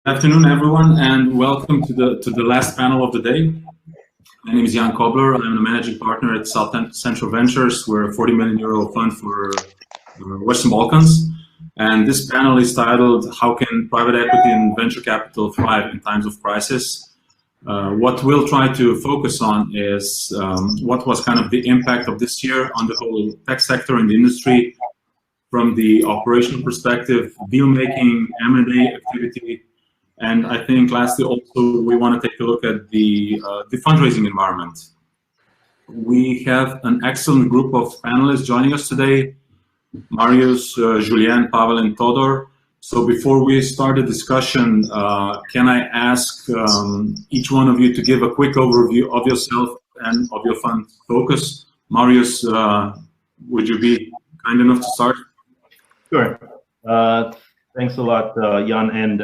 Afternoon, everyone, and welcome to the last panel of the day. My name is Jan Kobler. I'm the managing partner at South Central Ventures. We're a 40 million euro fund for Western Balkans. And this panel is titled, How Can Private Equity and Venture Capital Thrive in Times of Crisis? What we'll try to focus on is what was kind of the impact of this year on the whole tech sector and the industry from the operational perspective, deal making, M&A activity, and I think lastly also we want to take a look at the fundraising environment. We have an excellent group of panelists joining us today, Marius, Julien, Pavel, and Todor. So before we start the discussion, can I ask each one of you to give a quick overview of yourself and of your fund focus? Marius, would you be kind enough to start? Sure. Thanks a lot, Jan, and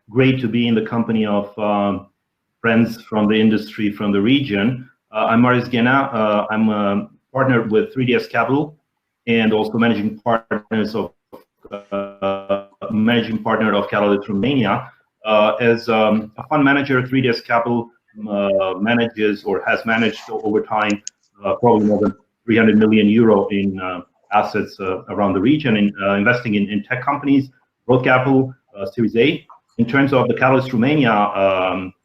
great to be in the company of friends from the industry, from the region. I'm Marius Ghena. I'm a partner with 3DS Capital and also managing partner of Catalyst Romania. As a fund manager, 3DS Capital manages or has managed over time probably more than 300 million euro in assets around the region, in investing in tech companies, growth capital, Series A. In terms of the Catalyst Romania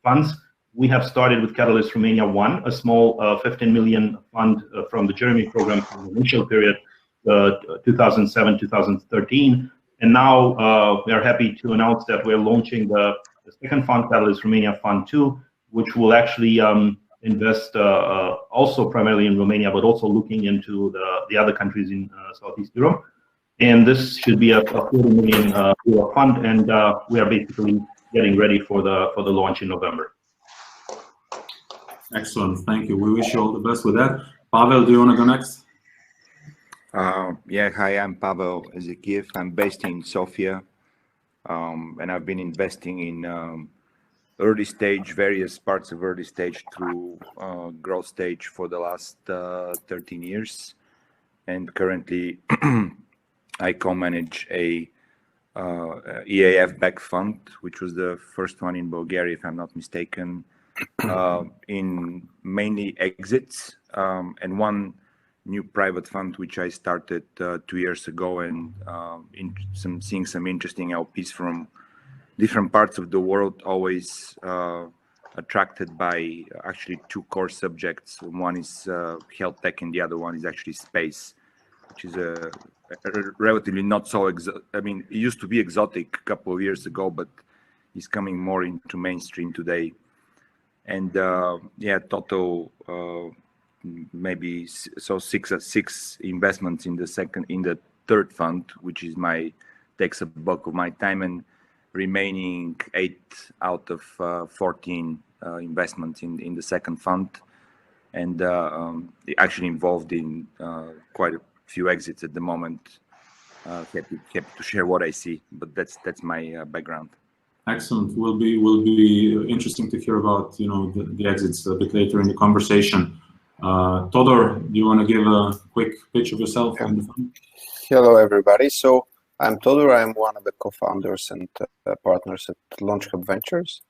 funds, we have started with Catalyst Romania 1, a small 15 million fund from the Jeremy program from the initial period, 2007-2013. And now we are happy to announce that we're launching the second fund, Catalyst Romania Fund 2, which will actually invest also primarily in Romania, but also looking into the other countries in Southeast Europe. And this should be a 40 million euro fund, and we are basically getting ready for the launch in November. Excellent, thank you. We wish you all the best with that. Pavel, do you want to go next? Yeah, hi, I'm Pavel Ezekiev. I'm based in Sofia, and I've been investing in early stage, various parts of early stage through growth stage for the last 13 years. And currently, I co-manage a EAF-backed fund, which was the first one in Bulgaria, if I'm not mistaken, in mainly exits, and one new private fund, which I started 2 years ago, and seeing some interesting LPs from different parts of the world, always attracted by actually two core subjects. One is health tech, and the other one is actually space, which is a relatively not so I mean, it used to be exotic a couple of years ago, but it's coming more into mainstream today. And yeah, total maybe so six investments in the third fund, which is takes a bulk of my time, and remaining 8 out of 14 investments in the second fund, and actually involved in quite a few exits at the moment. Happy to share what I see, but that's my background. Excellent. Will be interesting to hear about the exits a bit later in the conversation. Todor, do you want to give a quick pitch of yourself? Yeah. Hello, everybody. So I'm Todor. I'm one of the co-founders and partners at LaunchHub Ventures.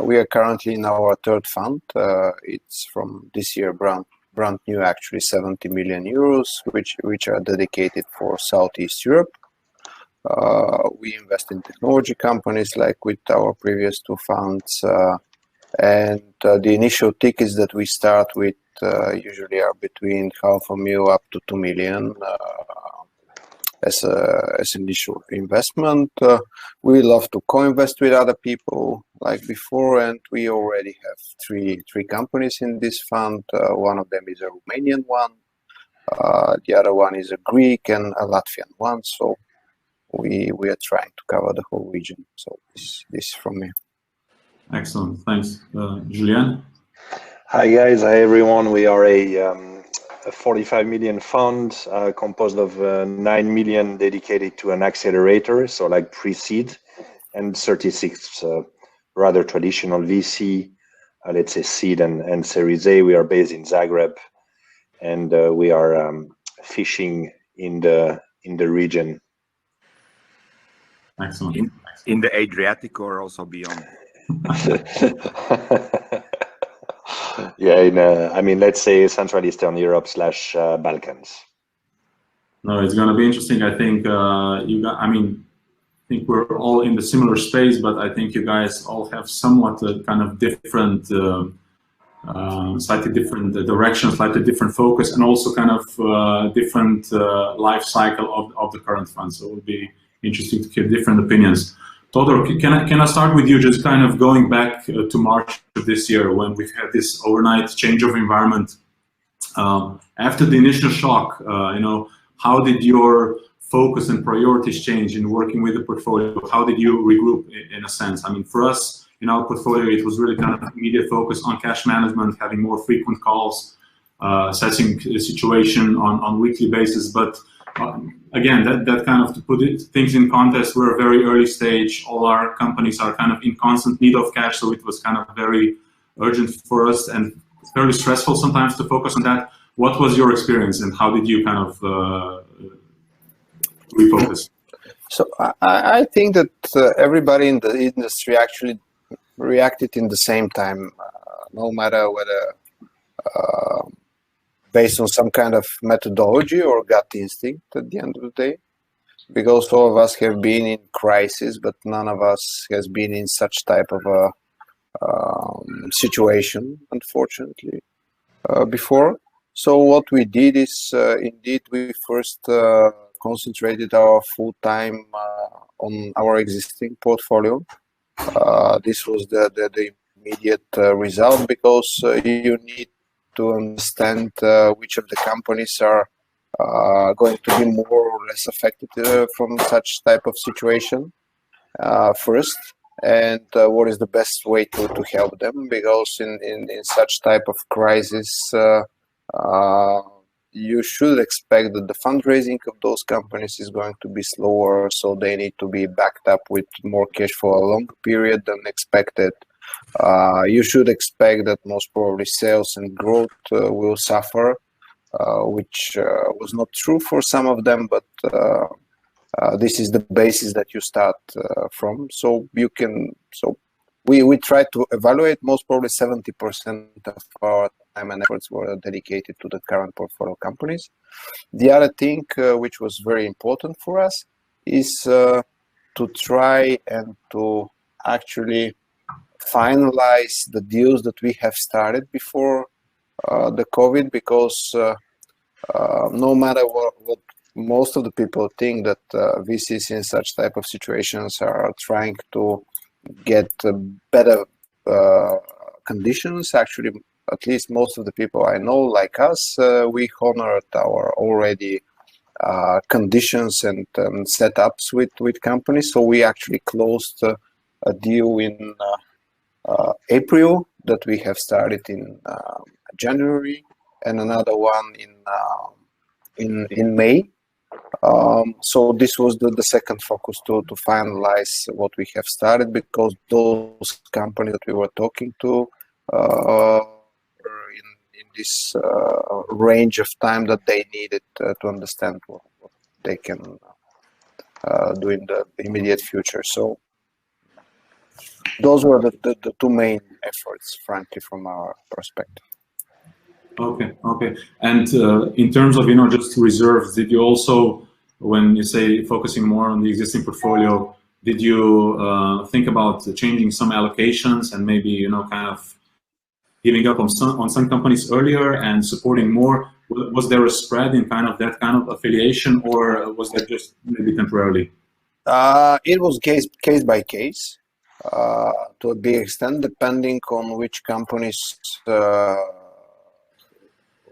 We are currently in our third fund. It's from this year, brand new, actually 70 million euros, which are dedicated for Southeast Europe. We invest in technology companies like with our previous two funds, and the initial tickets that we start with usually are between 500,000 up to 2 million as initial investment. We love to co-invest with other people like before, and we already have three companies in this fund. One of them is a Romanian one, the other one is a Greek and a Latvian one. So we are trying to cover the whole region. So this is from me. Excellent, thanks. Julien? Hi guys, hi everyone. We are a 45 million fund composed of 9 million dedicated to an accelerator, so like pre-seed, and 36 rather traditional VC, let's say seed and Series A. We are based in Zagreb, and we are fishing in the region. Excellent. in the Adriatic or also beyond? Yeah, in I mean, let's say Central Eastern Europe / Balkans. No, it's going to be interesting. I think I mean, I think we're all in the similar space, but I think you guys all have somewhat kind of different, slightly different direction, slightly different focus, and also kind of different life cycle of the current fund. So it will be interesting to hear different opinions. Todor, can I start with you, just kind of going back to March of this year when we've had this overnight change of environment. After the initial shock, you know, how did your focus and priorities change in working with the portfolio? How did you regroup in a sense? I mean, for us in our portfolio, it was really kind of immediate focus on cash management, having more frequent calls, assessing the situation on weekly basis. But again, that kind of, to put things in context, we're a very early stage. All our companies are kind of in constant need of cash, so it was kind of very urgent for us and fairly stressful sometimes to focus on that. What was your experience, and how did you kind of refocus? So I think that everybody in the industry actually reacted in the same time, no matter whether based on some kind of methodology or gut instinct at the end of the day, because all of us have been in crisis, but none of us has been in such type of a situation, unfortunately, before. So what we did is, indeed, we first concentrated our full time on our existing portfolio. This was the immediate result, because you need to understand which of the companies are going to be more or less affected from such type of situation first, and what is the best way to help them, because in such type of crisis, you should expect that the fundraising of those companies is going to be slower, so they need to be backed up with more cash for a longer period than expected. You should expect that most probably sales and growth will suffer, which was not true for some of them, but this is the basis that you start from. So you can, so we try to evaluate. Most probably 70% of our time and efforts were dedicated to the current portfolio companies. The other thing which was very important for us is to try and to actually finalize the deals that we have started before the COVID, because no matter what most of the people think, that VCs in such type of situations are trying to get better conditions. Actually, at least most of the people I know, like us, we honored our already conditions and setups with companies. So we actually closed a deal in April that we have started in January, and another one in May. So this was the second focus, to finalize what we have started, because those companies that we were talking to were in this range of time that they needed to understand what they can do in the immediate future. So those were the two main efforts, frankly, from our perspective. Okay. And in terms of, just reserves, did you also, when you say focusing more on the existing portfolio, did you think about changing some allocations and maybe, kind of giving up on some companies earlier and supporting more? Was there a spread in kind of that kind of affiliation, or was that just maybe temporarily? It was case by case, to a big extent, depending on which companies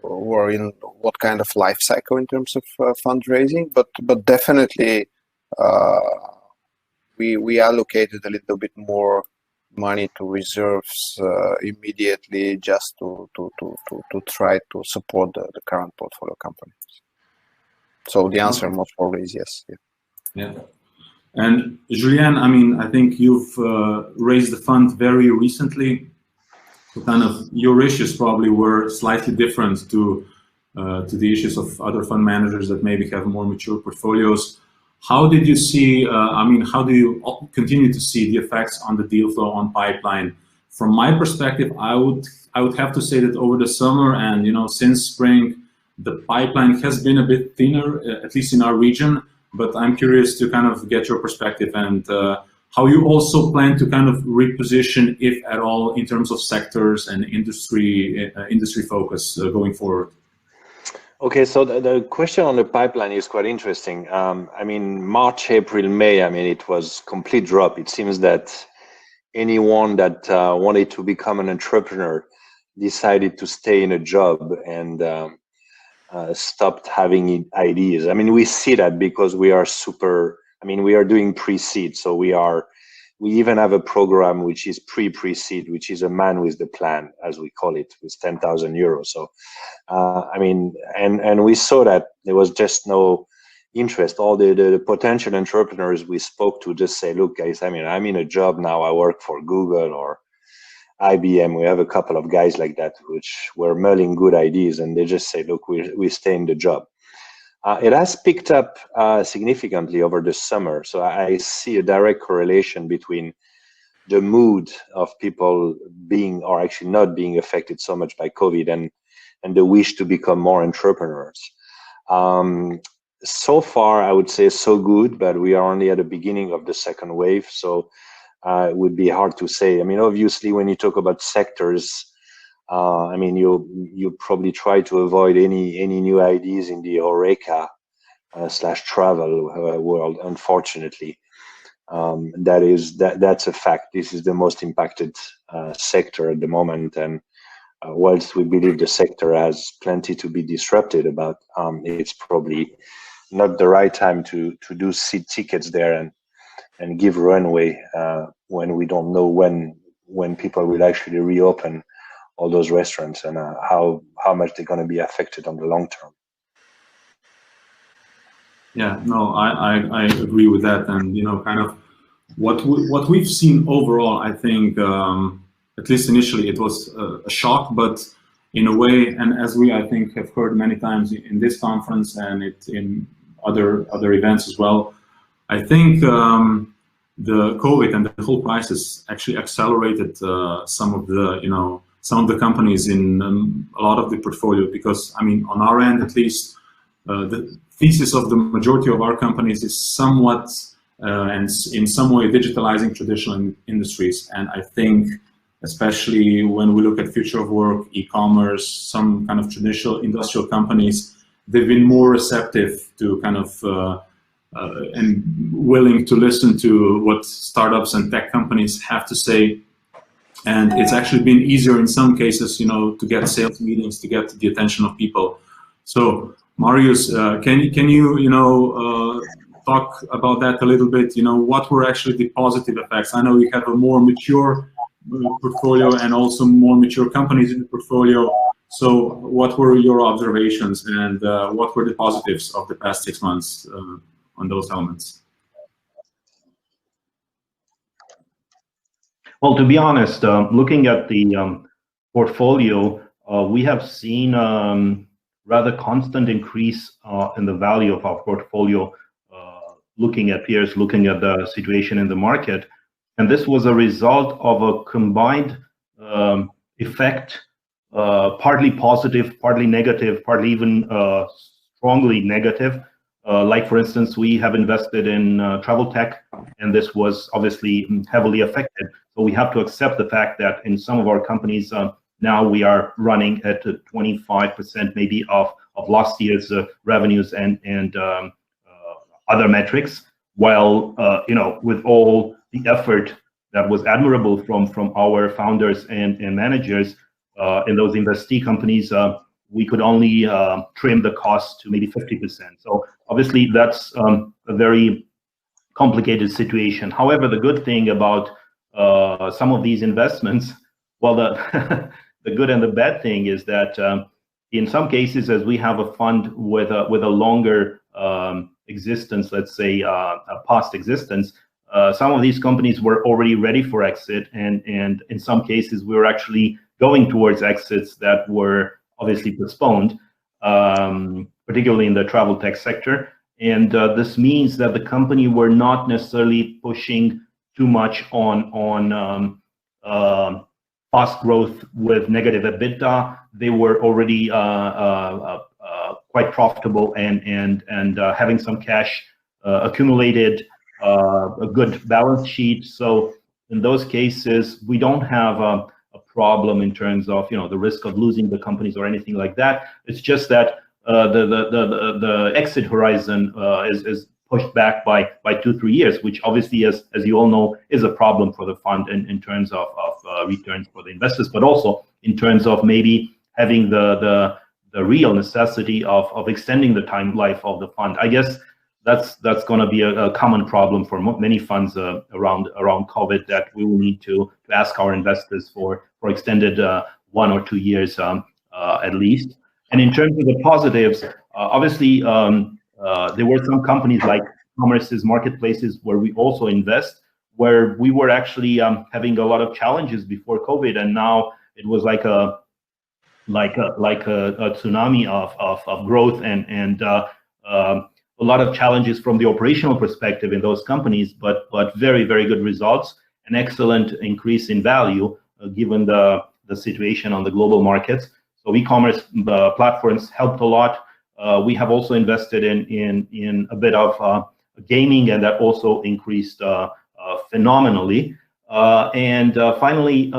were in what kind of life cycle in terms of fundraising, but definitely we allocated a little bit more money to reserves immediately, just to try to support the current portfolio companies. So the answer most probably is yes. Yeah. And Julien, I mean, I think you've raised the fund very recently. So kind of your issues probably were slightly different to the issues of other fund managers that maybe have more mature portfolios. how did you see, how do you continue to see the effects on the deal flow on pipeline? From my perspective, I would have to say that over the summer and since spring, the pipeline has been a bit thinner, at least in our region. But I'm curious to kind of get your perspective and how you also plan to kind of reposition, if at all, in terms of sectors and industry focus going forward. Okay, so the question on the pipeline is quite interesting. March, April, May, it was complete drop. It seems that anyone that wanted to become an entrepreneur decided to stay in a job and stopped having ideas. We see that because we are we are doing pre-seed. So we even have a program which is pre-seed, which is a man with the plan, as we call it, with 10,000 euros. So, and we saw that there was just no interest. All the potential entrepreneurs we spoke to just say, look, guys, I'm in a job now. I work for Google or IBM. We have a couple of guys like that, which were mulling good ideas, and they just say, look, we stay in the job. It has picked up significantly over the summer. So I see a direct correlation between the mood of people being or actually not being affected so much by COVID and the wish to become more entrepreneurs. So far, I would say so good, but we are only at the beginning of the second wave. So it would be hard to say. Obviously, when you talk about sectors, you probably try to avoid any new ideas in the HoReCa / travel world. Unfortunately, that's a fact. This is the most impacted sector at the moment, and whilst we believe the sector has plenty to be disrupted about, it's probably not the right time to do seed tickets there and give runway when we don't know when people will actually reopen all those restaurants and how much they're going to be affected on the long term. Yeah, no, I agree with that, and kind of what we've seen overall, I think at least initially it was a shock, but in a way, and as we I think have heard many times in this conference and in other events as well, I think the COVID and the whole crisis actually accelerated some of the companies in a lot of the portfolio, because on our end at least, the thesis of the majority of our companies is somewhat and in some way digitalizing traditional industries. And I think especially when we look at future of work, e-commerce, some kind of traditional industrial companies, they've been more receptive to kind of and willing to listen to what startups and tech companies have to say. And it's actually been easier in some cases, to get sales meetings, to get the attention of people. So Marius, can you talk about that a little bit? What were actually the positive effects? I know you have a more mature portfolio and also more mature companies in the portfolio. So what were your observations and what were the positives of the past 6 months on those elements? Well, to be honest, looking at the portfolio, we have seen rather constant increase in the value of our portfolio, looking at peers, looking at the situation in the market. And this was a result of a combined effect, partly positive, partly negative, partly even strongly negative. Like, for instance, we have invested in travel tech, and this was obviously heavily affected. So we have to accept the fact that in some of our companies, now we are running at 25% maybe of last year's revenues and other metrics, while with all the effort that was admirable from our founders and managers in those investee companies, we could only trim the cost to maybe 50%. So obviously that's a very complicated situation. However, the good thing about some of these investments, well, the good and the bad thing is that in some cases, as we have a fund with a longer existence, let's say a past existence, some of these companies were already ready for exit, and in some cases we were actually going towards exits that were obviously postponed, particularly in the travel tech sector. And this means that the company were not necessarily pushing too much on fast growth with negative EBITDA. They were already quite profitable and having some cash accumulated, a good balance sheet. So in those cases, we don't have a problem in terms of the risk of losing the companies or anything like that. It's just that the exit horizon is pushed back by 2-3 years, which obviously, as you all know, is a problem for the fund in terms of returns for the investors, but also in terms of maybe having the real necessity of extending the time life of the fund. I guess that's going to be a common problem for many funds around COVID, that we will need to ask our investors for extended 1 or 2 years at least. And in terms of the positives, obviously, there were some companies like commerces, marketplaces, where we also invest, where we were actually having a lot of challenges before COVID, and now it was like a tsunami of growth and a lot of challenges from the operational perspective in those companies, but very, very good results, an excellent increase in value given the situation on the global markets. So e-commerce platforms helped a lot. We have also invested in a bit of gaming, and that also increased phenomenally. And finally,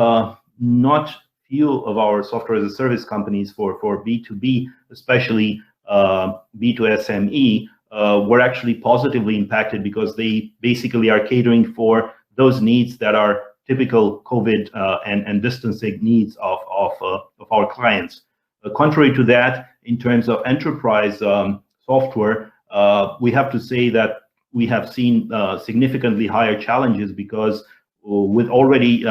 not few of our software as a service companies for B2B, especially B2SME, were actually positively impacted, because they basically are catering for those needs that are typical COVID and distancing needs of our clients. Contrary to that, in terms of enterprise software, we have to say that we have seen significantly higher challenges, because with already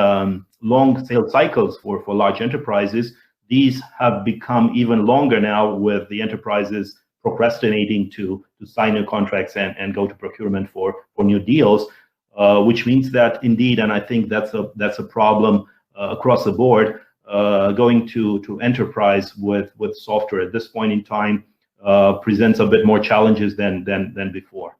long sales cycles for large enterprises, these have become even longer now, with the enterprises procrastinating to sign new contracts and go to procurement for new deals, which means that indeed, and I think that's a problem across the board, going to enterprise with software at this point in time presents a bit more challenges than before.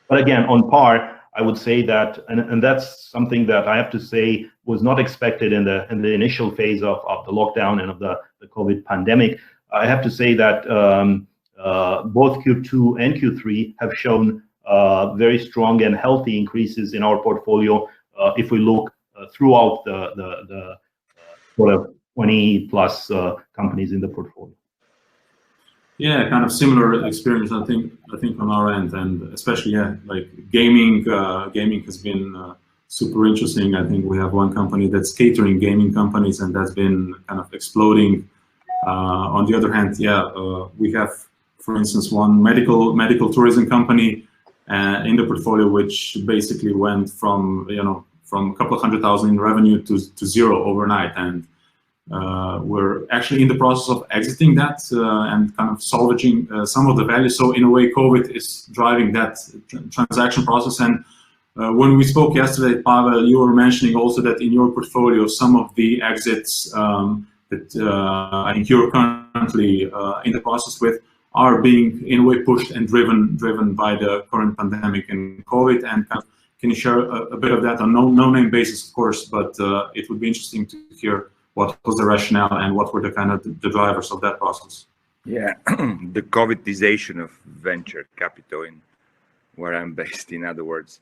But again, on par, I would say that, and that's something that I have to say was not expected in the initial phase of the lockdown and of the COVID pandemic. I have to say that both Q2 and Q3 have shown very strong and healthy increases in our portfolio if we look throughout the sort of 20 plus companies in the portfolio. Yeah, kind of similar experience, I think on our end, and especially like gaming has been super interesting. I think we have one company that's catering gaming companies, and that's been kind of exploding. On the other hand, we have, for instance, one medical tourism company in the portfolio, which basically went from a couple of 100,000 in revenue to zero overnight, and we're actually in the process of exiting that and kind of salvaging some of the value. So in a way, COVID is driving that transaction process. And when we spoke yesterday, Pavel, you were mentioning also that in your portfolio, some of the exits that I think you're currently in the process with are being in a way pushed and driven by the current pandemic and COVID. And can you share a bit of that on no name basis, of course, but it would be interesting to hear what was the rationale and what were the kind of the drivers of that process? Yeah, the COVIDization of venture capital, in where I'm based, in other words.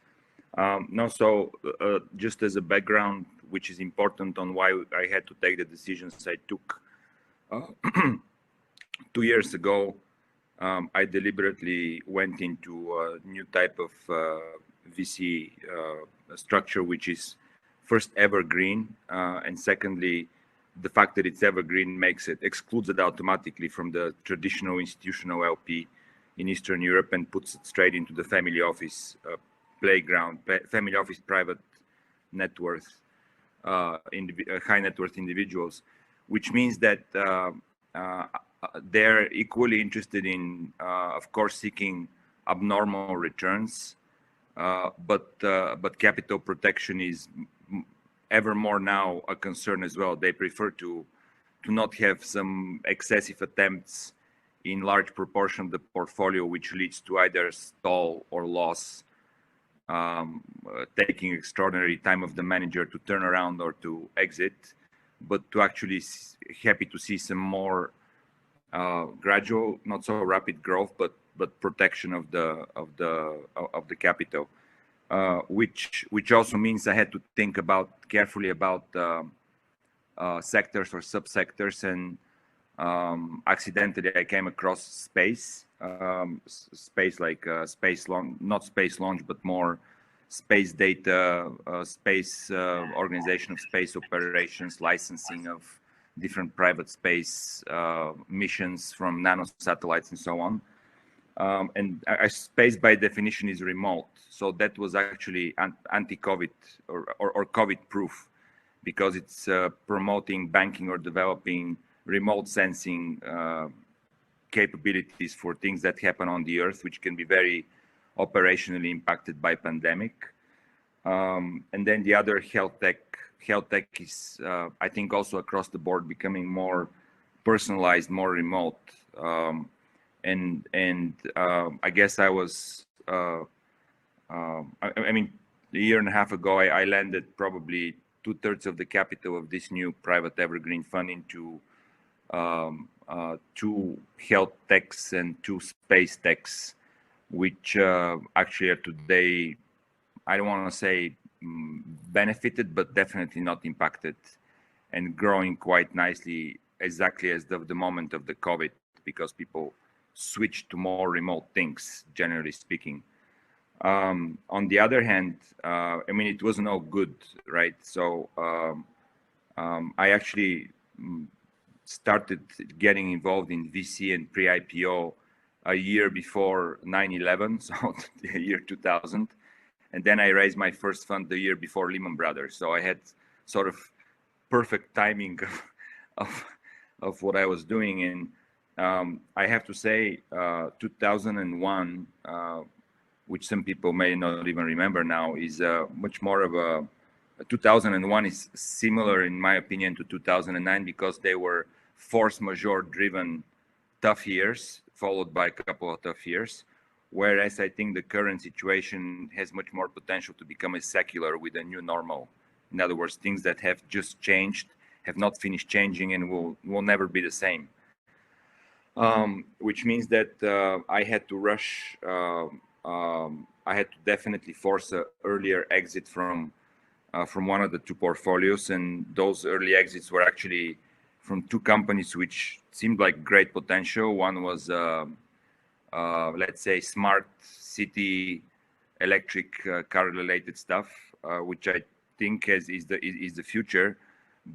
Just as a background, which is important on why I had to take the decisions I took 2 years ago, I deliberately went into a new type of VC structure, which is first evergreen, and secondly, the fact that it's evergreen excludes it automatically from the traditional institutional LP in Eastern Europe and puts it straight into the family office playground, family office private net worth, high net worth individuals, which means that they're equally interested in, of course, seeking abnormal returns, but capital protection is ever more now a concern as well. They prefer to not have some excessive attempts in large proportion of the portfolio, which leads to either stall or loss, taking extraordinary time of the manager to turn around or to exit, but to actually happy to see some more gradual, not so rapid growth, but protection of the capital, which also means I had to think carefully about sectors or subsectors, and accidentally I came across space like space launch, not space launch, but more space data, space organization of space operations, licensing of different private space missions from nano satellites and so on. And space by definition is remote, so that was actually anti-COVID or COVID-proof, because it's promoting banking or developing remote sensing capabilities for things that happen on the Earth, which can be very operationally impacted by pandemic. And then the other health tech is, I think, also across the board becoming more personalized, more remote. And I guess I was, I mean, a year and a half ago, I landed probably 2/3 of the capital of this new private evergreen fund into 2 health techs and 2 space techs, which actually are today, I don't want to say benefited, but definitely not impacted, and growing quite nicely exactly as of the moment of the COVID, because people switched to more remote things, generally speaking. On the other hand, I mean, it was no good, right? So I actually started getting involved in VC and pre-IPO a year before 9/11, so the year 2000. And then I raised my first fund the year before Lehman Brothers. So I had sort of perfect timing of what I was doing. And I have to say, 2001, which some people may not even remember now, is much more of a 2001 is similar, in my opinion, to 2009, because they were force majeure driven tough years, followed by a couple of tough years. Whereas I think the current situation has much more potential to become a secular with a new normal. In other words, things that have just changed, have not finished changing, and will never be the same. Which means that I had to rush. I had to definitely force an earlier exit from one of the 2 portfolios, and those early exits were actually from 2 companies which seemed like great potential. One was, let's say, smart city electric car-related stuff, which I think is the future.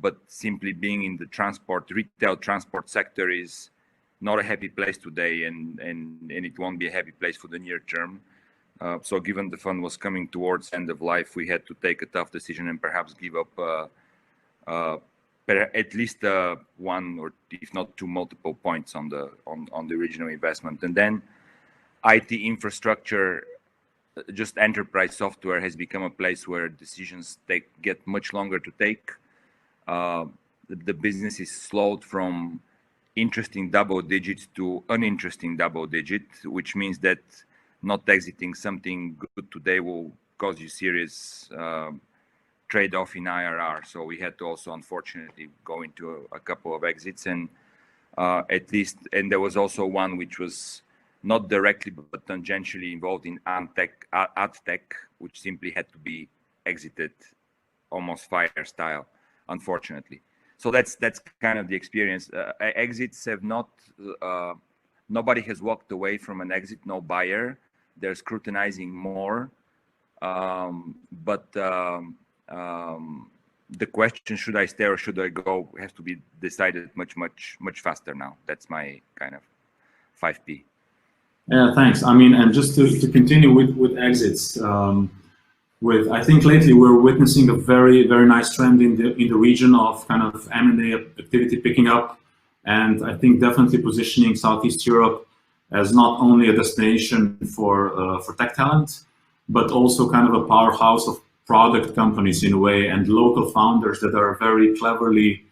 But simply being in the retail transport sector is not a happy place today, and it won't be a happy place for the near term. So given the fund was coming towards end of life, we had to take a tough decision and perhaps give up at least 1 or if not 2 multiple points on the original investment. And then IT infrastructure, just enterprise software, has become a place where decisions get much longer to take. The business is slowed from interesting double digits to uninteresting double digit, which means that not exiting something good today will cause you serious trade-off in IRR. So we had to also, unfortunately, go into a couple of exits, and there was also one which was not directly but tangentially involved in ad tech, which simply had to be exited almost fire style, unfortunately. So that's kind of the experience. Exits have not, nobody has walked away from an exit, no buyer. They're scrutinizing more. But the question, should I stay or should I go, has to be decided much faster now. That's my kind of 5P. Yeah, thanks. I mean, and just to continue with exits, I think lately we're witnessing a very, very nice trend in the region of kind of M&A activity picking up, and I think definitely positioning Southeast Europe as not only a destination for tech talent, but also kind of a powerhouse of product companies in a way, and local founders that are very cleverly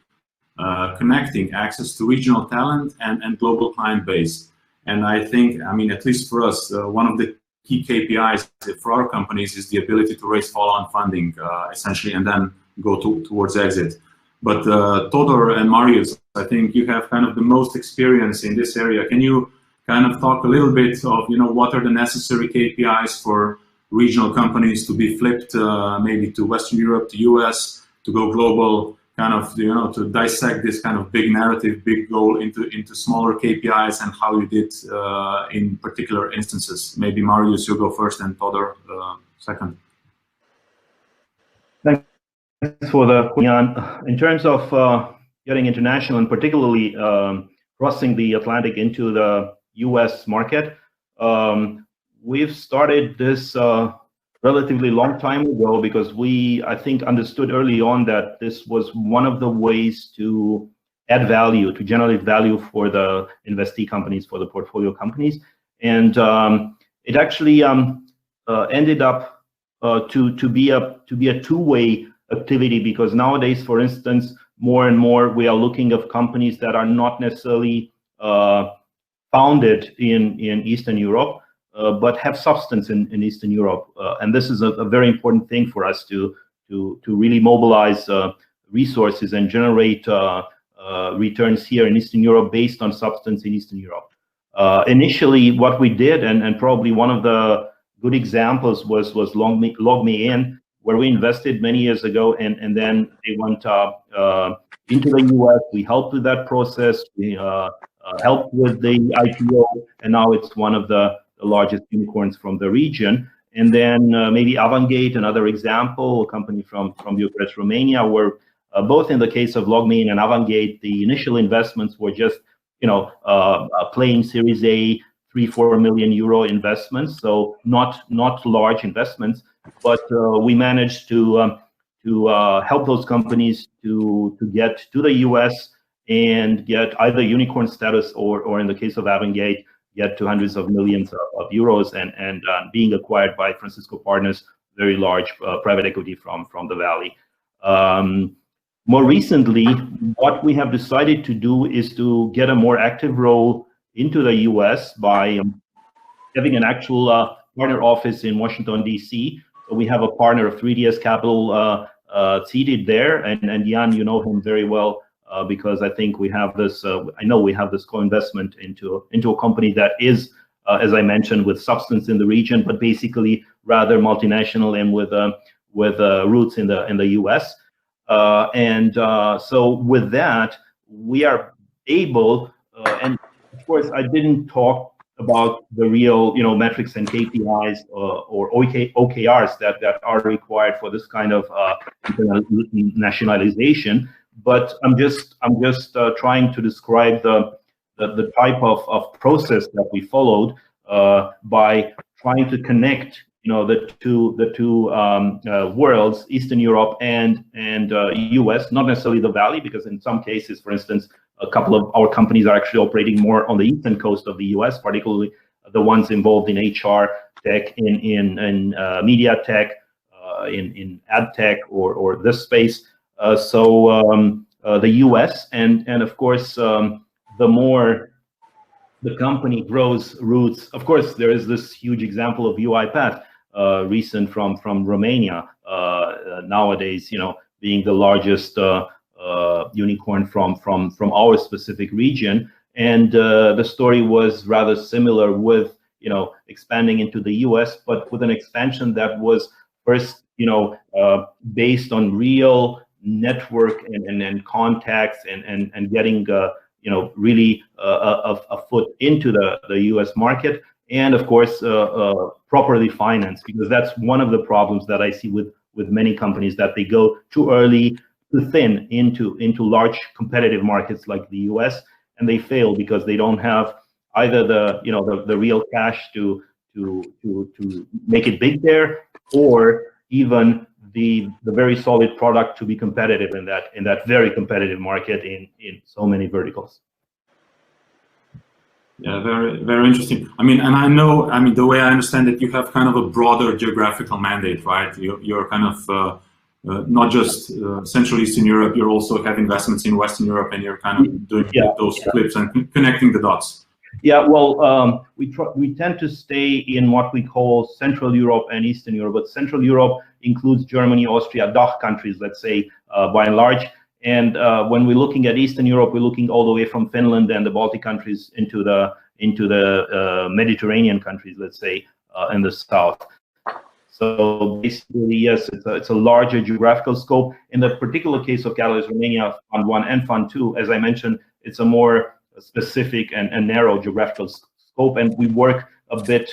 connecting access to regional talent and global client base. And I think, I mean, at least for us, one of the key KPIs for our companies is the ability to raise follow-on funding, essentially, and then go towards exit. But Todor and Marius, I think you have kind of the most experience in this area. Can you kind of talk a little bit of, you know, what are the necessary KPIs for regional companies to be flipped, maybe to Western Europe, to US, to go global, kind of, you know, to dissect this kind of big narrative, big goal into smaller KPIs, and how you did in particular instances. Maybe Marius, you go first, and Todor second. Thanks for the question. In terms of getting international, and particularly crossing the Atlantic into the US market, we've started this relatively long time ago, because we, I think, understood early on that this was one of the ways to add value, to generate value for the investee companies, for the portfolio companies. And it actually ended up to be a two-way activity, because nowadays, for instance, more and more we are looking at companies that are not necessarily founded in Eastern Europe, but have substance in Eastern Europe, and this is a very important thing for us to really mobilize resources and generate returns here in Eastern Europe based on substance in Eastern Europe. Initially, what we did, and probably one of the good examples was LogMeIn, where we invested many years ago, and then they went into the US. We helped with that process. We helped with the IPO, and now it's one of the largest unicorns from the region. And then maybe Avangate, another example, a company from Bucharest, Romania, where both in the case of LogMeIn and Avangate, the initial investments were just, you know, plain Series A, 3-4 million euro investments, so not large investments, but we managed to help those companies to get to the US and get either unicorn status, or in the case of Avangate, get to hundreds of millions of euros, and being acquired by Francisco Partners, very large private equity from the Valley. More recently, what we have decided to do is to get a more active role into the US by having an actual partner office in Washington, DC. So we have a partner of 3DS Capital seated there, and Jan, you know him very well, because I think we have this, I know we have this co-investment into a company that is, as I mentioned, with substance in the region, but basically rather multinational and with roots in the US. So with that, we are able, and of course, I didn't talk about the real, you know, metrics and KPIs or OKRs that are required for this kind of internationalization. But I'm just trying to describe the type of process that we followed by trying to connect, you know, the two worlds, Eastern Europe and US, not necessarily the Valley, because in some cases, for instance, a couple of our companies are actually operating more on the eastern coast of the US, particularly the ones involved in HR tech, in media tech, in ad tech, or this space. So the US, and of course, the more the company grows roots, of course, there is this huge example of UiPath, recent from Romania, nowadays, you know, being the largest unicorn from our specific region. And the story was rather similar, with, you know, expanding into the US, but with an expansion that was first, you know, based on real network and contacts, and getting you know, really a foot into the US market, and of course properly financed, because that's one of the problems that I see with many companies, that they go too early, too thin into large competitive markets like the US, and they fail because they don't have either the real cash to make it big there, or even the very solid product to be competitive in that very competitive market in so many verticals. Yeah, very, very interesting. I mean, and I know, I mean, the way I understand it, you have kind of a broader geographical mandate, right? You're kind of not just Central Eastern Europe, you also have investments in Western Europe, and you're kind of doing those flips and connecting the dots. Yeah, well, we tend to stay in what we call Central Europe and Eastern Europe, but Central Europe includes Germany, Austria, DACH countries, let's say, by and large. And when we're looking at Eastern Europe, we're looking all the way from Finland and the Baltic countries into the Mediterranean countries, let's say, in the south. So basically, yes, it's a larger geographical scope. In the particular case of Catalyst Romania Fund 1 and Fund 2, as I mentioned, it's a more specific and narrow geographical scope, and we work a bit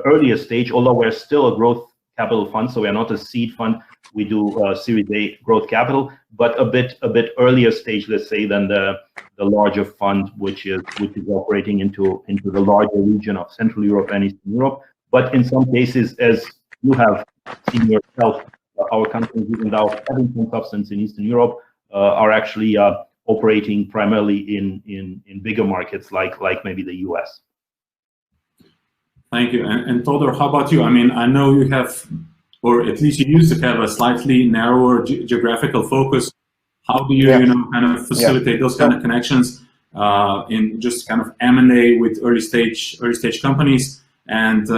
earlier stage, although we're still a growth capital fund, so we are not a seed fund. We do Series A growth capital, but a bit earlier stage, let's say, than the larger fund, which is operating into the larger region of Central Europe and Eastern Europe. But in some cases, as you have seen yourself, our companies, even though having some substance in Eastern Europe, are actually operating primarily in bigger markets like maybe the US. Thank you. And Todor, how about you? I mean, I know you have, or at least you used to have, a slightly narrower geographical focus. How do you, kind of facilitate those kind of connections in just kind of M&A with early stage companies? And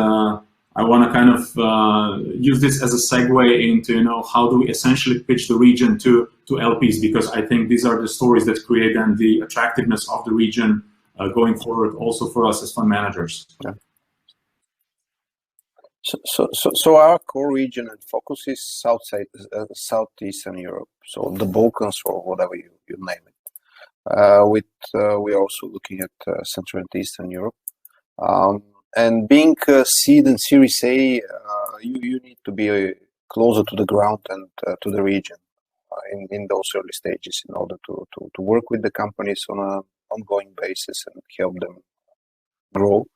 I want to kind of use this as a segue into, how do we essentially pitch the region to LPs? Because I think these are the stories that create then the attractiveness of the region going forward, also for us as fund managers. Yeah. So our core region and focus is Southeastern Europe, so the Balkans or whatever you name it. We're also looking at Central and Eastern Europe. And being seed and Series A, you need to be closer to the ground and to the region in those early stages in order to work with the companies on an ongoing basis and help them grow.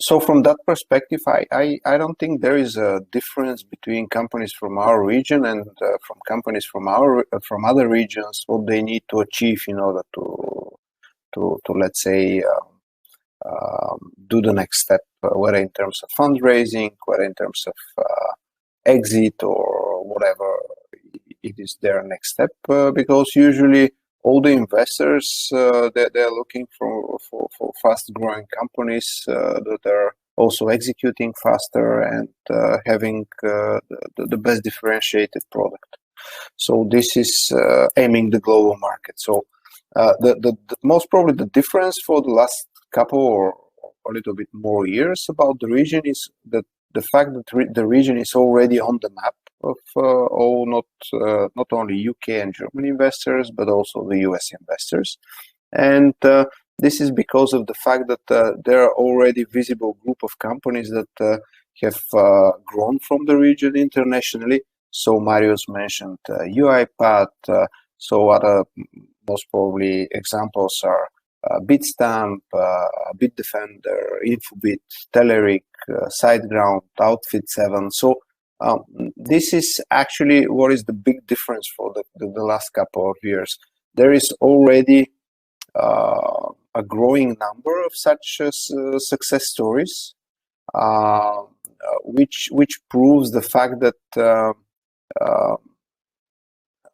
So from that perspective, I don't think there is a difference between companies from our region and from companies from other regions, what they need to achieve in order to let's say do the next step, whether in terms of fundraising, whether in terms of exit or whatever it is their next step, because usually all the investors they're looking for fast growing companies that are also executing faster and having the best differentiated product. So this is aiming the global market. So the most probably the difference for the last couple or a little bit more years about the region is that the fact that the region is already on the map of not only UK and German investors, but also the US investors. And this is because of the fact that there are already visible group of companies that have grown from the region internationally. So Marius mentioned UiPath, so other most probably examples are Bitstamp, Bitdefender, Infobit, Telerik, SiteGround, Outfit7. So this is actually what is the big difference for the last couple of years. There is already a growing number of such success stories, which proves the fact that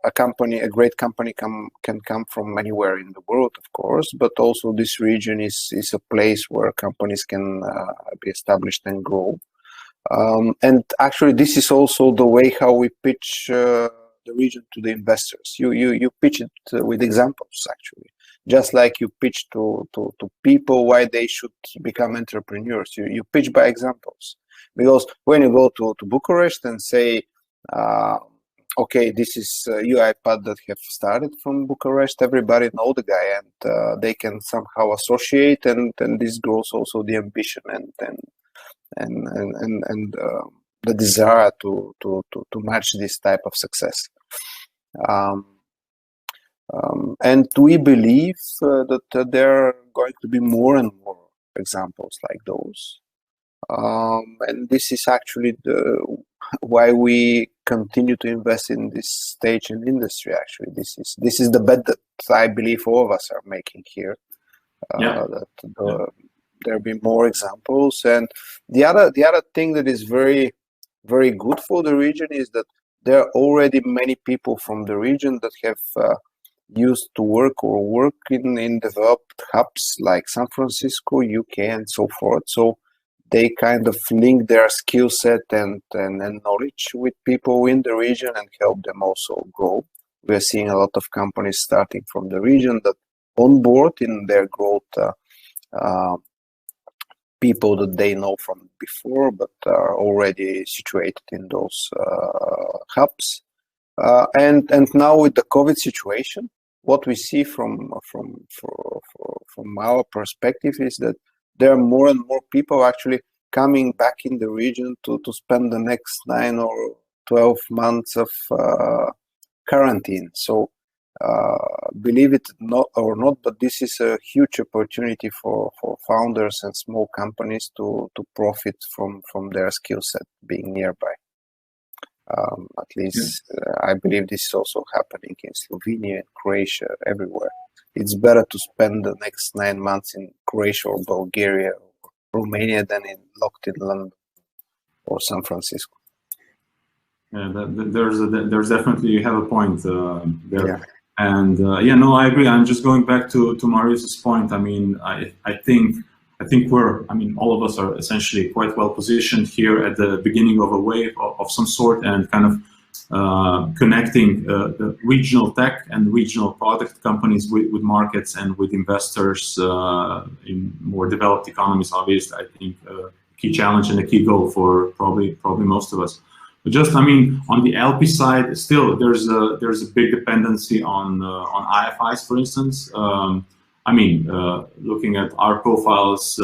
a great company can come from anywhere in the world, of course, but also this region is a place where companies can be established and grow. And actually, this is also the way how we pitch the region to the investors. You pitch it with examples, actually, just like you pitch to people why they should become entrepreneurs. You pitch by examples, because when you go to Bucharest and say, okay, this is UiPath that have started from Bucharest, everybody know the guy, and they can somehow associate, and this grows also the ambition and the desire to match this type of success. And we believe that there are going to be more and more examples like those. And this is actually why we continue to invest in this stage in industry. Actually, this is the bet that I believe all of us are making here. That there'll be more examples. And the other thing that is very, very good for the region is that there are already many people from the region that have used to work or work in developed hubs like San Francisco, UK, and so forth. So they kind of link their skill set and knowledge with people in the region and help them also grow. We're seeing a lot of companies starting from the region that onboard in their growth people that they know from before, but are already situated in those hubs. And now with the COVID situation, what we see from our perspective is that there are more and more people actually coming back in the region to spend the next 9 or 12 months of quarantine. So believe it or not, but this is a huge opportunity for founders and small companies to profit from their skill set being nearby. At least I believe this is also happening in Slovenia, and Croatia, everywhere. It's better to spend the next 9 months in Croatia or Bulgaria or Romania than locked in London or San Francisco. Yeah, there's definitely, you have a point there. Yeah. And no, I agree. I'm just going back to Marius's point. I mean, I think all of us are essentially quite well positioned here at the beginning of a wave of some sort, and kind of connecting the regional tech and regional product companies with markets and with investors in more developed economies. Obviously, I think a key challenge and a key goal for probably most of us. But just, I mean, on the LP side, still there's a big dependency on IFIs, for instance. I mean, looking at our profiles,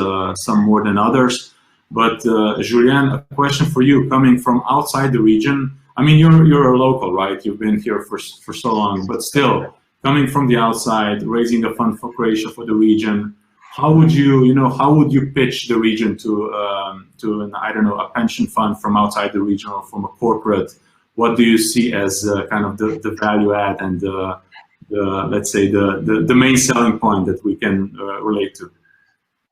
some more than others. But Julian, a question for you, coming from outside the region. I mean, you're a local, right? You've been here for so long, but still coming from the outside, raising a fund for Croatia, for the region. How would you pitch the region to I don't know, a pension fund from outside the region or from a corporate? What do you see as kind of the value add and let's say the main selling point that we can relate to?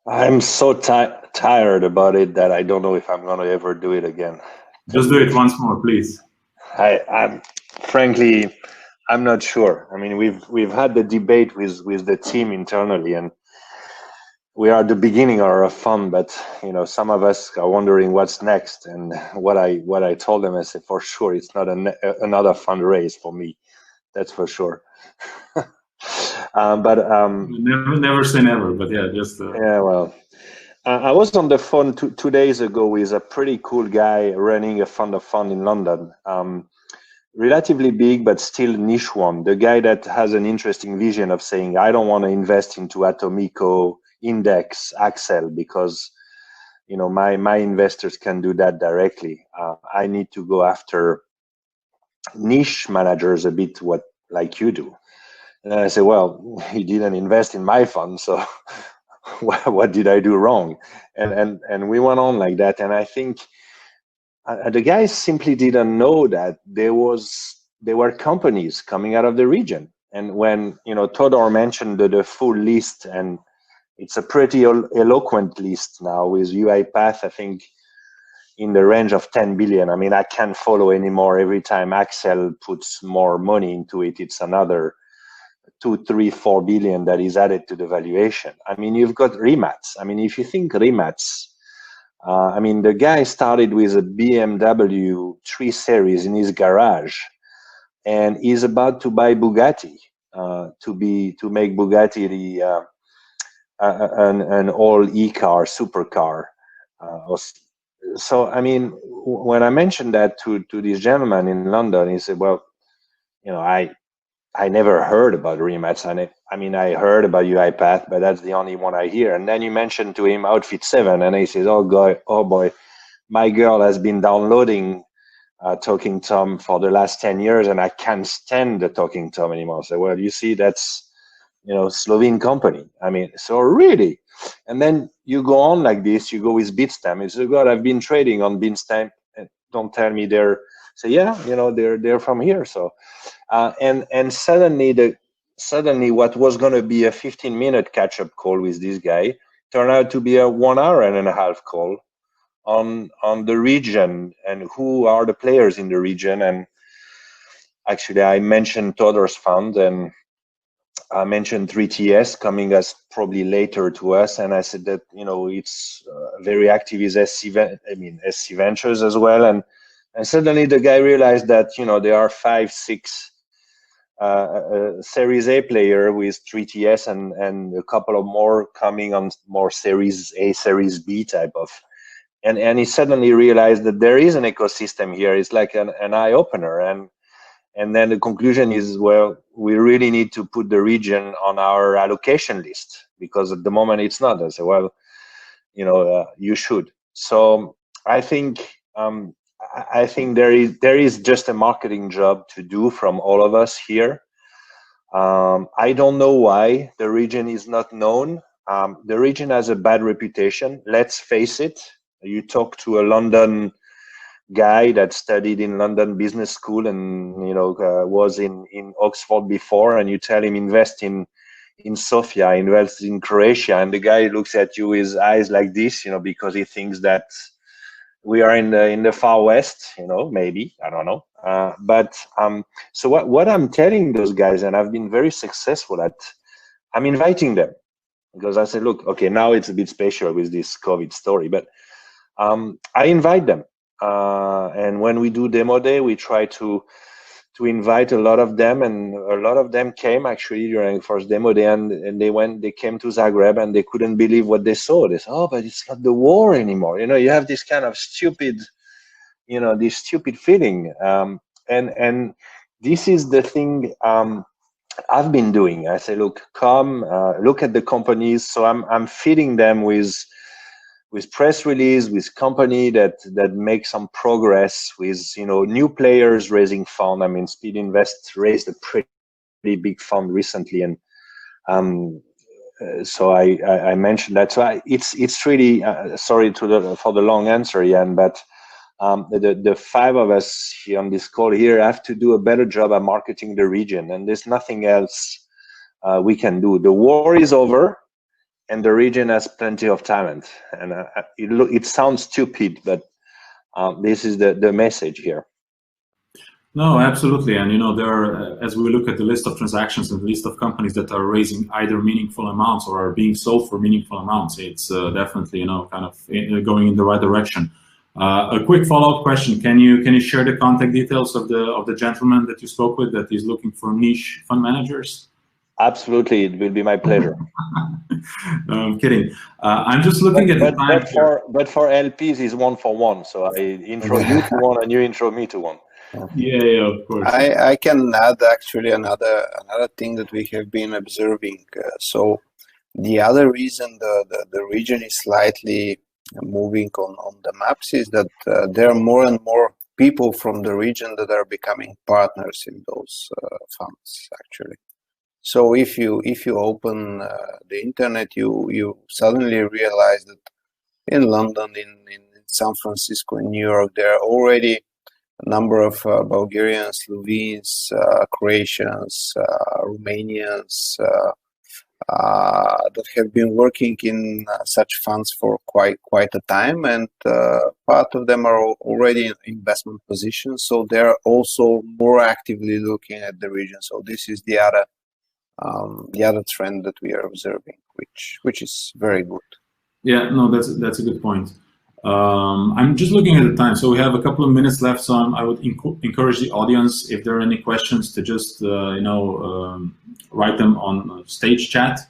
I'm so tired about it that I don't know if I'm going to ever do it again. Just do it once more, please. I'm frankly, I'm not sure. I mean, we've had the debate with the team internally, and we are at the beginning of our fund, but some of us are wondering what's next. And what I told them, I said, for sure, it's not another fundraise for me. That's for sure. Never say never. But yeah, just yeah. Well, I was on the phone 2 days ago with a pretty cool guy running a fund of fund in London. Relatively big, but still niche one. The guy that has an interesting vision of saying, I don't want to invest into Atomico, Index, Axel, because my investors can do that directly. I need to go after niche managers a bit like you do. And I say, well, he didn't invest in my fund, so what did I do wrong? And we went on like that. And I think the guys simply didn't know that there were companies coming out of the region. And when Todor mentioned the full list, and it's a pretty eloquent list now with UiPath, I think, in the range of 10 billion. I mean, I can't follow anymore. Every time Axel puts more money into it, it's another 2, 3, 4 billion that is added to the valuation. I mean, you've got Remats. I mean, if you think Remats, I mean, the guy started with a BMW 3 Series in his garage, and he's about to buy Bugatti to make Bugatti an all e-car supercar. So I mean, when I mentioned that to this gentleman in London, he said, well, I never heard about Remats. I mean, I heard about UiPath, but that's the only one I hear. And then you mentioned to him Outfit 7, and he says, oh boy, my girl has been downloading Talking Tom for the last 10 years, and I can't stand the Talking Tom anymore. So, well, you see, that's Slovene company. I mean, so really. And then you go on like this, you go with Bitstamp. You say, God, I've been trading on Bitstamp. Don't tell me they're, say, yeah, they're from here. So, and suddenly what was going to be a 15-minute catch-up call with this guy turned out to be a 1 hour and a half call on the region and who are the players in the region. And actually, I mentioned Todor's fund, and I mentioned 3TS coming as probably later to us, and I said that it's very active is SC Ventures as well, and suddenly the guy realized that there are 5, 6 Series A player with 3TS and a couple of more coming on more Series A, Series B type of, and he suddenly realized that there is an ecosystem here. It's like an eye opener, and then the conclusion is, well, we really need to put the region on our allocation list, because at the moment it's not. I say, well, you should. So I think there is just a marketing job to do from all of us here. I don't know why the region is not known. The region has a bad reputation. Let's face it. You talk to a London guy that studied in London Business School and was in Oxford before, and you tell him invest in Sofia, invest in Croatia, and the guy looks at you with eyes like this, because he thinks that we are in the far west, maybe, I don't know. So what I'm telling those guys, and I've been very successful at, I'm inviting them, because I said, look, okay, now it's a bit special with this COVID story, but I invite them. And when we do demo day, we try to invite a lot of them, and a lot of them came actually during first demo day, and they came to Zagreb, and they couldn't believe what they saw. They said, oh, but it's not the war anymore. You have this kind of stupid, this stupid feeling. And this is the thing I've been doing. I say, look, come, look at the companies. So I'm feeding them with press release, with company that make some progress, with new players raising fund. I mean, Speed Invest raised a pretty big fund recently, and so I mentioned that. So it's really sorry for the long answer, Jan, but the 5 of us here on this call here have to do a better job at marketing the region, and there's nothing else we can do. The war is over, and the region has plenty of talent. And it sounds stupid, but this is the message here. No, absolutely. And there are, as we look at the list of transactions and the list of companies that are raising either meaningful amounts or are being sold for meaningful amounts, it's definitely kind of going in the right direction. A quick follow-up question: Can you share the contact details of the gentleman that you spoke with that is looking for niche fund managers? Absolutely, it will be my pleasure. No, I'm kidding. I'm just looking at the time. But for LPs is 1 for 1. So I intro you to one, and you intro me to one. Yeah, of course. I can add actually another thing that we have been observing. So the other reason the region is slightly moving on the maps is that there are more and more people from the region that are becoming partners in those funds actually. So if you open the internet, you suddenly realize that in London, in San Francisco, in New York, there are already a number of Bulgarians, Slovenes, Croatians, Romanians that have been working in such funds for quite a time, and part of them are already in investment positions. So they're also more actively looking at the region. So this is the other trend that we are observing, which is very good. Yeah, no, that's a good point. I'm just looking at the time, so we have a couple of minutes left. So I would encourage the audience, if there are any questions, to just write them on stage chat.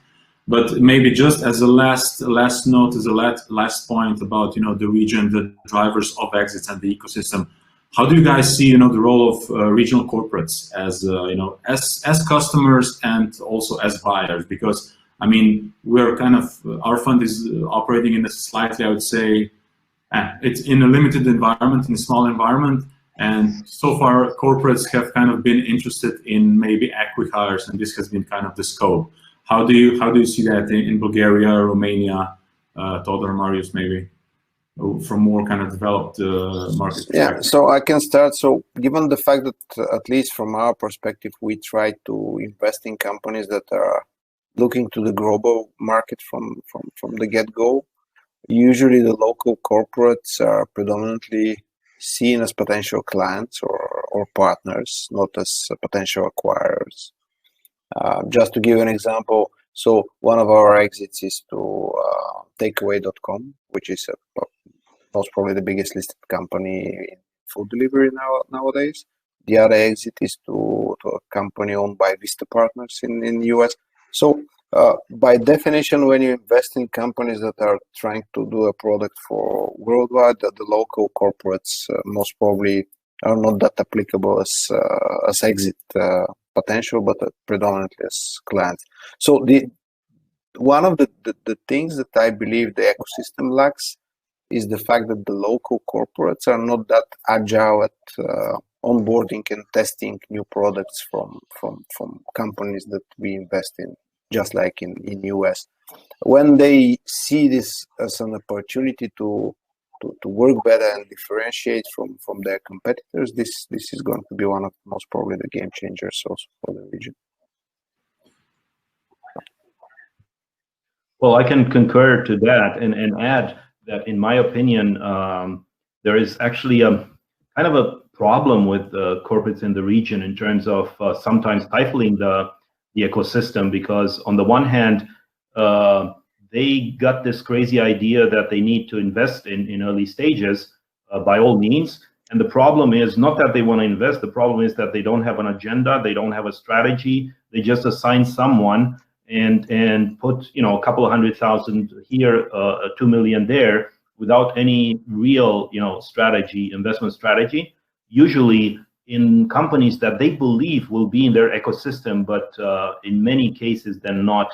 But maybe just as a last note, as a last point about the region, the drivers of exits, and the ecosystem. How do you guys see the role of regional corporates as as customers and also as buyers? Because I mean, we're kind of, our fund is operating in a slightly, I would say, it's in a limited environment, in a small environment, and so far corporates have kind of been interested in maybe acqui-hires, and this has been kind of the scope. How do you see that in Bulgaria, Romania, Todor, Marius, maybe from more kind of developed markets? Yeah, so I can start. So given the fact that at least from our perspective, we try to invest in companies that are looking to the global market from the get-go. Usually the local corporates are predominantly seen as potential clients or partners, not as potential acquirers. Just to give an example, so one of our exits is to Takeaway.com, which is most probably the biggest listed company in food delivery nowadays. The other exit is to a company owned by Vista Partners in the US. So by definition, when you invest in companies that are trying to do a product for worldwide, the local corporates most probably are not that applicable as exit potential, but predominantly as clients. So one of the things that I believe the ecosystem lacks is the fact that the local corporates are not that agile at onboarding and testing new products from companies that we invest in, just like in US. When they see this as an opportunity to work better and differentiate from their competitors, this is going to be one of most probably the game changers also for the region. Well, I can concur to that and add that, in my opinion, there is actually a kind of a problem with corporates in the region in terms of sometimes stifling the ecosystem, because on the one hand, they got this crazy idea that they need to invest in early stages by all means. And the problem is not that they want to invest. The problem is that they don't have an agenda. They don't have a strategy. They just assign someone and put, you know, a couple of 100,000 here, 2 million there, without any real, you know, strategy, investment strategy. Usually in companies that they believe will be in their ecosystem, but in many cases they're not.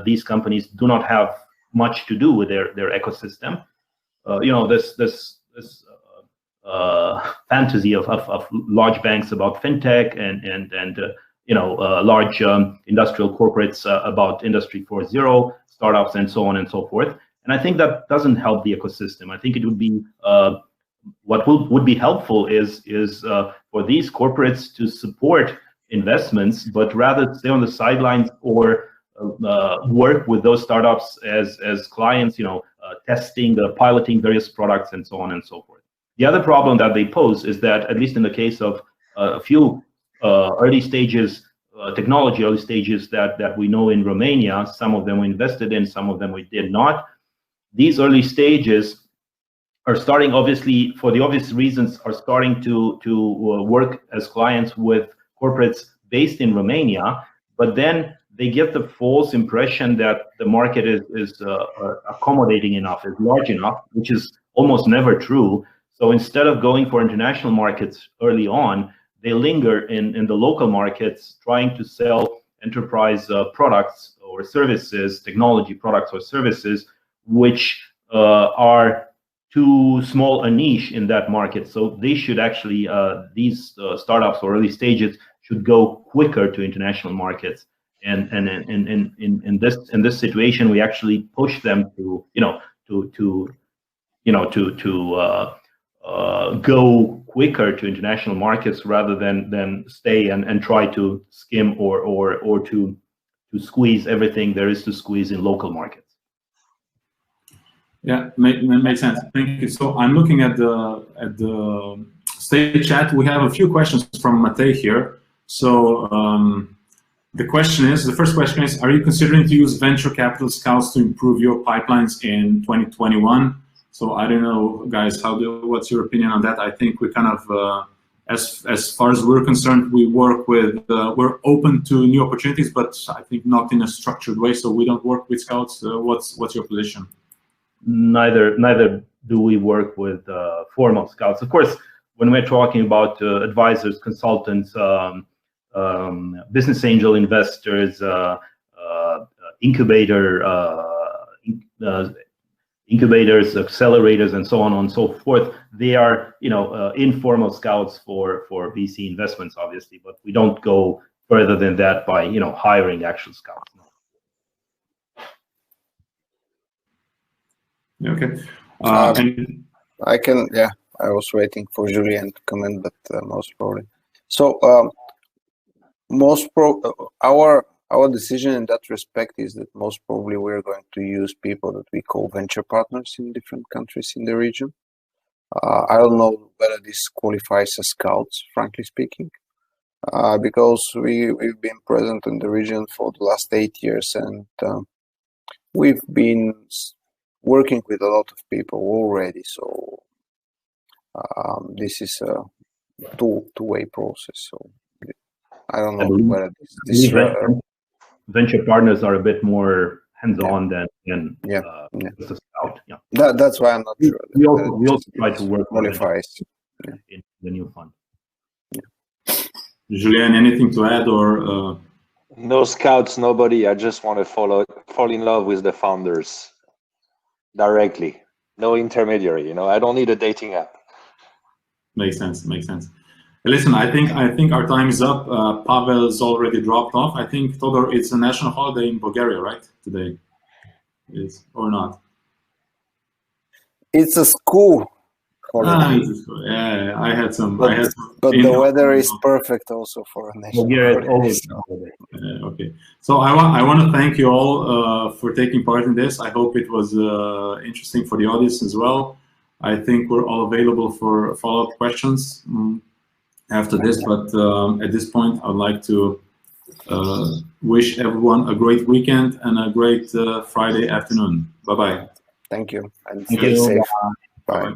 These companies do not have much to do with their ecosystem. You know, this fantasy of large banks about fintech and you know, large industrial corporates about Industry 4.0, startups, and so on and so forth. And I think that doesn't help the ecosystem. I think it would be what would be helpful is for these corporates to support investments, but rather stay on the sidelines or work with those startups as clients, you know, testing, piloting various products, and so on and so forth. The other problem that they pose is that, at least in the case of a few early stages, technology early stages that we know in Romania, some of them we invested in, some of them we did not. These early stages are starting, obviously, for the obvious reasons, are starting to work as clients with corporates based in Romania, but then they get the false impression that the market is accommodating enough, is large enough, which is almost never true. So instead of going for international markets early on, they linger in the local markets, trying to sell enterprise products or services, technology products or services, which are too small a niche in that market. So they should actually, these startups or early stages should go quicker to international markets. And in this situation, we actually push them to go quicker to international markets rather than stay and try to skim or to squeeze everything there is to squeeze in local markets. Yeah, makes sense. Thank you. So I'm looking at the stage chat. We have a few questions from Matej here. So the first question is, are you considering to use venture capital scouts to improve your pipelines in 2021? So I don't know, guys, what's your opinion on that? I think we kind of, as far as we're concerned, we work with, we're open to new opportunities, but I think not in a structured way. So we don't work with scouts. What's your position? Neither do we work with formal scouts. Of course, when we're talking about advisors, consultants, business angel investors, incubators, accelerators, and so on and so forth, they are, you know, informal scouts for VC investments, obviously, but we don't go further than that by, you know, hiring actual scouts. Okay. I can, yeah, I was waiting for Julien to comment, but most probably. So our decision in that respect is that most probably we're going to use people that we call venture partners in different countries in the region. I don't know whether this qualifies as scouts, frankly speaking, because we've been present in the region for the last 8 years, and we've been working with a lot of people already. So this is a two-way process. So I don't know whether this venture partners are a bit more hands-on than just a scout. Yeah, that's why I'm not sure. We also try to work qualifies in the new fund. Julien, anything to add or? No scouts, nobody. I just want to fall in love with the founders directly. No intermediary. You know, I don't need a dating app. Makes sense. Makes sense. Listen, I think our time is up. Pavel's already dropped off. I think, Todor, it's a national holiday in Bulgaria, right? Today, is or not? It's a school holiday. Yeah, I had some. But the weather is perfect also for a national holiday. Okay, so I want to thank you all for taking part in this. I hope it was interesting for the audience as well. I think we're all available for follow-up questions after this, but at this point, I'd like to wish everyone a great weekend and a great Friday afternoon. Bye-bye. Thank you, and Thank stay you. safe. Bye. Bye.